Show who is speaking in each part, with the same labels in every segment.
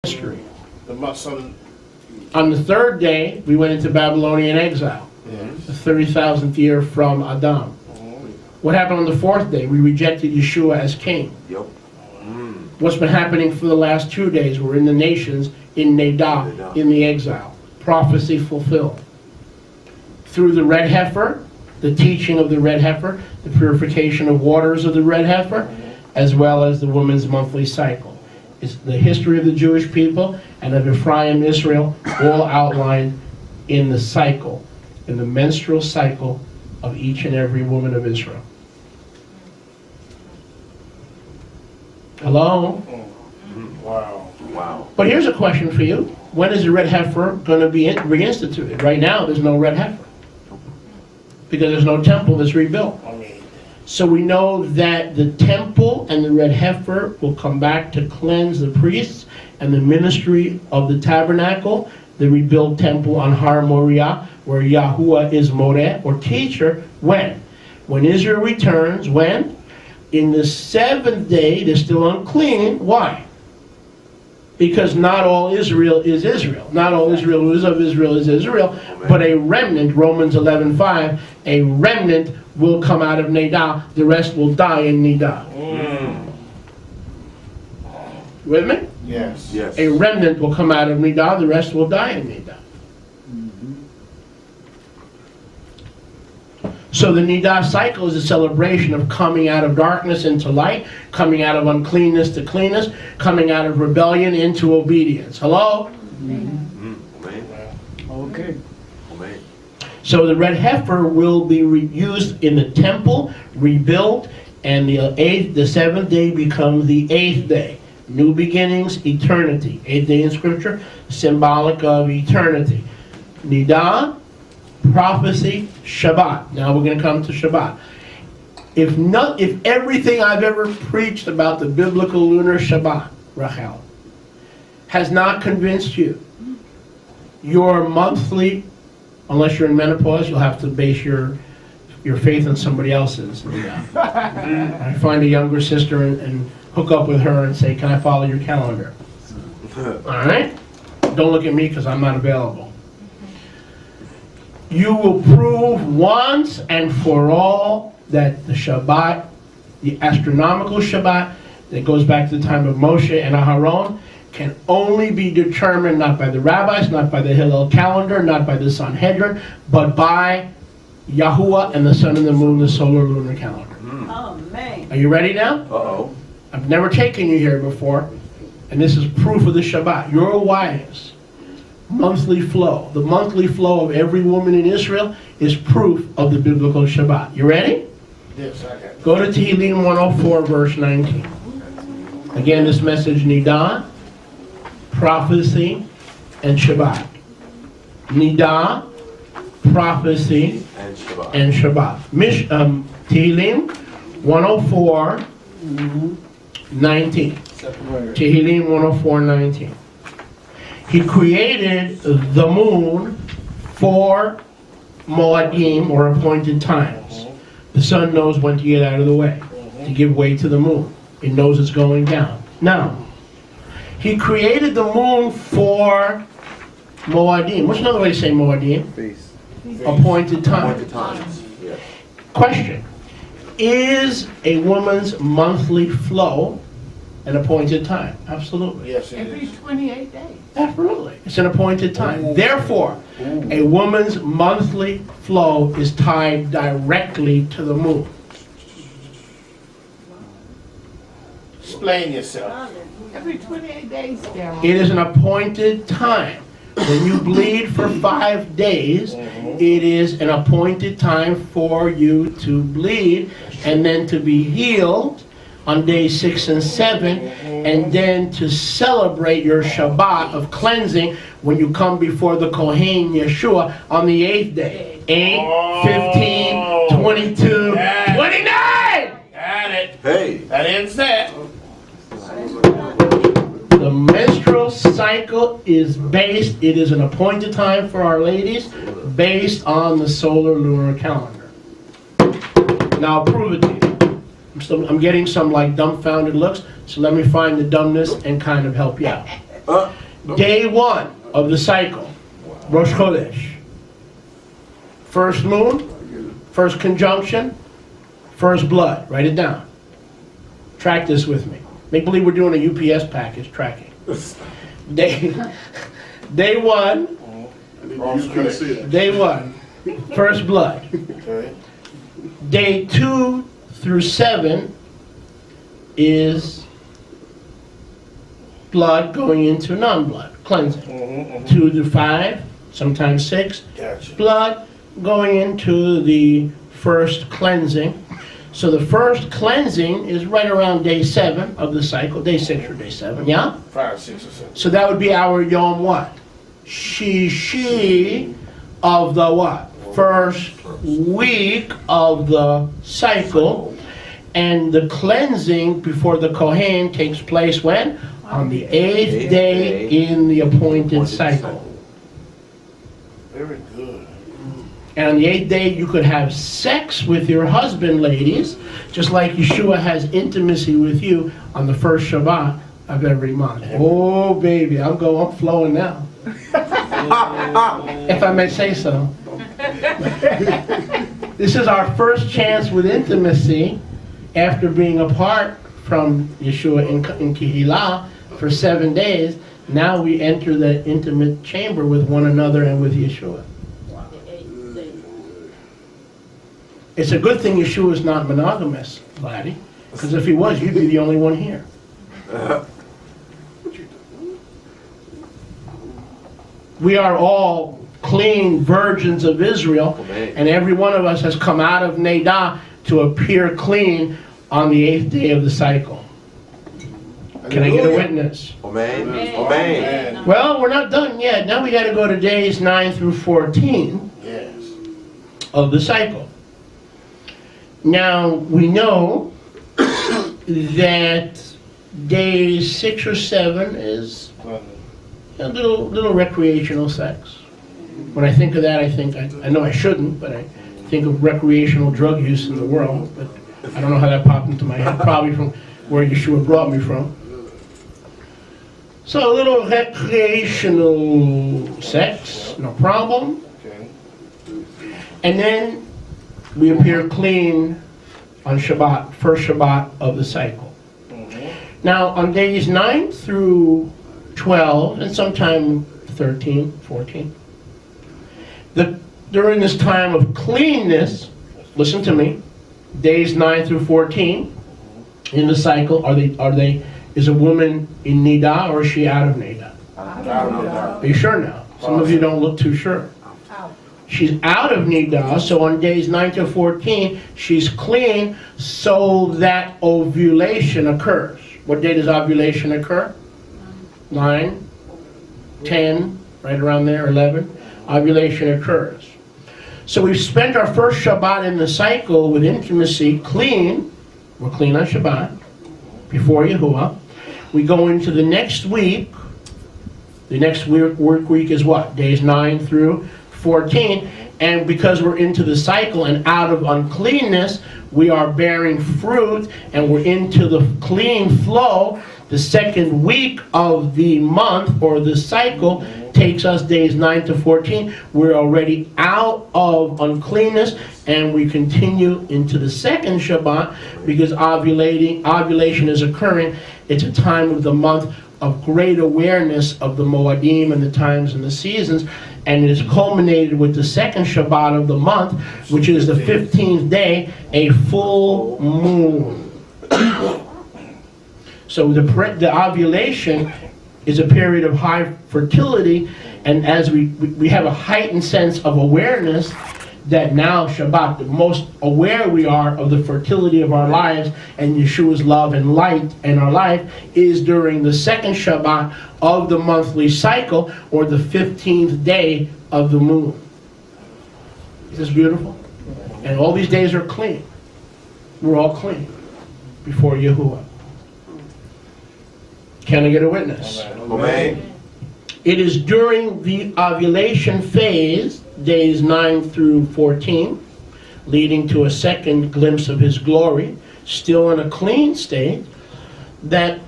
Speaker 1: history.
Speaker 2: So,
Speaker 1: On the third day, we went into Babylonian exile, the 30,000th year from Adam. What happened on the fourth day? We rejected Yeshua as king.
Speaker 3: Yep.
Speaker 1: What's been happening for the last 2 days? We're in the nations, in Niddah, in the exile. Prophecy fulfilled. Through the red heifer, the teaching of the red heifer, the purification of waters of the red heifer, as well as the woman's monthly cycle. It's the history of the Jewish people and of Ephraim, Israel, all outlined in the cycle, in the menstrual cycle of each and every woman of Israel. Hello?
Speaker 2: wow.
Speaker 1: But here's a question for you. When is the red heifer going to be reinstituted? Right now, there's no red heifer. Because there's no temple that's rebuilt. So we know that the temple and the red heifer will come back to cleanse the priests and the ministry of the tabernacle, the rebuilt temple on Har Moriah, where Yahuwah is Moreh, or teacher, when? When Israel returns, when? In the seventh day, they're still unclean. Why? Because not all Israel is Israel. Not all Israel who is of Israel is Israel, but a remnant, Romans 11:5, a remnant will come out of Niddah, the rest will die in Niddah. With me?
Speaker 2: Yes.
Speaker 1: A remnant will come out of Niddah, the rest will die in Niddah. So the Niddah cycle is a celebration of coming out of darkness into light, coming out of uncleanness to cleanness, coming out of rebellion into obedience. Hello?
Speaker 4: Okay.
Speaker 1: So the red heifer will be used in the temple, rebuilt, and the seventh day becomes the eighth day. New beginnings, eternity. Eighth day in Scripture, symbolic of eternity. Niddah, prophecy, Shabbat. Now we're going to come to Shabbat. If everything I've ever preached about the biblical lunar Shabbat, Rachel, has not convinced you, your monthly, unless you're in menopause, you'll have to base your faith on somebody else's. I find a younger sister and hook up with her and say, can I follow your calendar? All right? Don't look at me because I'm not available. You will prove once and for all that the Shabbat, the astronomical Shabbat, that goes back to the time of Moshe and Aharon, can only be determined not by the rabbis, not by the Hillel calendar, not by the Sanhedrin, but by Yahuwah and the sun and the moon, the solar lunar calendar.
Speaker 5: Oh, man.
Speaker 1: Are you ready now?
Speaker 3: Uh-oh.
Speaker 1: I've never taken you here before, and this is proof of the Shabbat. Your wives' monthly flow, the monthly flow of every woman in Israel, is proof of the biblical Shabbat. You ready?
Speaker 2: Yes, I got it.
Speaker 1: Go to Tehillim 104, verse 19. Again, this message, Niddah, prophecy, and Shabbat. Niddah, prophecy, and Shabbat. Tehillim 104, 19. Tehillim 104, 19. He created the moon for Moadim, or appointed times. The sun knows when to get out of the way, to give way to the moon. It knows it's going down. Now, he created the moon for Moadim. What's another way to say Moadim? Appointed times.
Speaker 3: Yes.
Speaker 1: Question. Is a woman's monthly flow an appointed time? Absolutely.
Speaker 2: Yes, it
Speaker 5: Every
Speaker 2: is.
Speaker 5: 28 days.
Speaker 1: Absolutely. It's an appointed time. Therefore, a woman's monthly flow is tied directly to the moon.
Speaker 2: Explain yourself.
Speaker 5: Every 28 days, Daryl.
Speaker 1: It is an appointed time. When you bleed for 5 days, it is an appointed time for you to bleed and then to be healed on days 6 and 7, and then to celebrate your Shabbat of cleansing when you come before the Kohen Yeshua on the 8th day. 8, 15, 22, 29!
Speaker 2: Got it.
Speaker 3: Hey.
Speaker 2: That ends that.
Speaker 1: The menstrual cycle is based, it is an appointed time for our ladies, based on the solar lunar calendar. Now I'll prove it to you. I'm getting some like dumbfounded looks, so let me find the dumbness and kind of help you out. Day 1 of the cycle, Rosh Chodesh. First moon, first conjunction, first blood. Write it down. Track this with me. Make believe we're doing a UPS package tracking. Day 1, day 1, first blood.
Speaker 2: Okay.
Speaker 1: Day 2 through 7 is blood going into non-blood, cleansing. 2 to 5, sometimes 6,
Speaker 2: Gotcha.
Speaker 1: blood going into the first cleansing. So the first cleansing is right around day 7 of the cycle, day 6 or day 7, yeah?
Speaker 2: 5, 6, or 7.
Speaker 1: So that would be our Yom what? Shishi of the what? First week of the cycle. And the cleansing before the Kohen takes place when? On the 8th day in the appointed cycle.
Speaker 2: Very good.
Speaker 1: And on the 8th day, you could have sex with your husband, ladies, just like Yeshua has intimacy with you on the first Shabbat of every month. Oh, baby, I'm flowing now. If I may say so. This is our first chance with intimacy after being apart from Yeshua in Kehillah for 7 days. Now we enter the intimate chamber with one another and with Yeshua. It's a good thing Yeshua is not monogamous, laddie, because if he was, you'd be the only one here. We are all clean virgins of Israel, and every one of us has come out of Niddah to appear clean on the 8th day of the cycle. Can I get a witness?
Speaker 3: Amen. Amen.
Speaker 1: Well, we're not done yet. Now we got to go to days 9 through 14
Speaker 2: Yes.
Speaker 1: of the cycle. Now, we know that days 6 or 7 is a little recreational sex. When I think of that, I know I shouldn't, but I think of recreational drug use in the world, but I don't know how that popped into my head, probably from where Yeshua brought me from. So a little recreational sex, no problem.
Speaker 2: Okay.
Speaker 1: And then we appear clean on Shabbat, first Shabbat of the cycle. Now, on days 9 through 12, and sometime 13, 14, during this time of cleanness, listen to me, days 9 through 14 in the cycle, is a woman in Niddah or is she out of Niddah? Are you sure now? Some of you don't look too sure. She's out of Niddah, so on days 9 to 14, she's clean so that ovulation occurs. What day does ovulation occur? 9, 10, right around there, 11. Ovulation occurs. So we've spent our first Shabbat in the cycle with intimacy, clean. We're clean on Shabbat, before Yahuwah. We go into the next week. The next work week is what? Days 9 through 14, and because we're into the cycle and out of uncleanness, we are bearing fruit and we're into the clean flow. The second week of the month or the cycle takes us days 9 to 14. We're already out of uncleanness and we continue into the second Shabbat because ovulation is occurring. It's a time of the month of great awareness of the Moadim and the times and the seasons, and it is culminated with the second Shabbat of the month, which is the 15th day, a full moon. So the ovulation is a period of high fertility, and as we have a heightened sense of awareness that now Shabbat, the most aware we are of the fertility of our lives and Yeshua's love and light in our life is during the second Shabbat of the monthly cycle, or the 15th day of the moon. Is this beautiful? And all these days are clean. We're all clean before Yahuwah. Can I get a witness?
Speaker 3: Amen.
Speaker 1: It is during the ovulation phase, days 9 through 14, leading to a second glimpse of his glory, still in a clean state, that,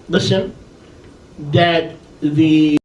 Speaker 1: listen, that the